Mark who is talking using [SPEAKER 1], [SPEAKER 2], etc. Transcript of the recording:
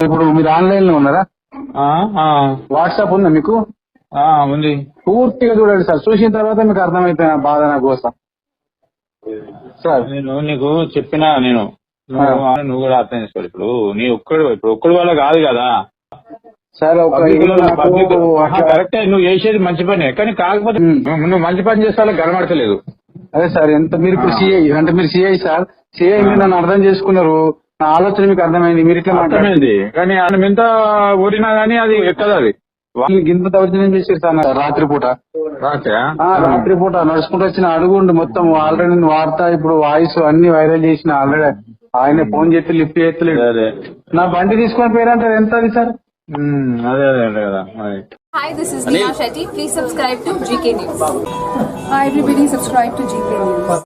[SPEAKER 1] ఇప్పుడు మీరు ఆన్లైన్ లో ఉన్నారా? వాట్సాప్ ఉందా మీకు?
[SPEAKER 2] ఉంది.
[SPEAKER 1] పూర్తిగా చూడండి సార్, చూసిన తర్వాత మీకు అర్థమైతే బాధ నా కోసం సార్.
[SPEAKER 2] నేను నీకు చెప్పినా, నువ్వు కూడా అర్థం చేసుకోవాలి. ఇప్పుడు నీ ఒక్కడి వల్ల కాదు కదా
[SPEAKER 1] సార్.
[SPEAKER 2] కరెక్టే, నువ్వు చేసేది మంచి పనే, కానీ కాకపోతే నువ్వు మంచి పని చేస్తే వాళ్ళకి గడమడతలేదు.
[SPEAKER 1] అదే సార్, ఎంత మీరు ఇప్పుడు సిఐ అంటే మీరు సిఐ సార్, సిఐ మీరు నన్ను అర్థం చేసుకున్నారు, నా ఆలోచన మీకు అర్థమైంది, మీరు ఇట్లా
[SPEAKER 2] అర్థమైంది. కానీ ఆయన ఎంత ఊరినా గానీ అది ఎక్కదు. అది
[SPEAKER 1] గింత దౌర్జన్యం చేసేది సార్ రాత్రిపూట. రాత్రిపూట నడుచుకుంటూ వచ్చిన అడుగుండి మొత్తం ఆల్రెడీ వార్త ఇప్పుడు వాయిస్ అన్ని వైరల్ చేసిన ఆల్రెడీ. ఆయన ఫోన్ చేస్తే లిఫ్ట్ చేస్తలేదు. నా బండి తీసుకొని పోయారంటే ఎంత అది సార్?
[SPEAKER 2] అదే అదే కదా.
[SPEAKER 3] Hi, this is Neha Shetty. Please subscribe to GK News.
[SPEAKER 4] Hi everybody, subscribe to GK News.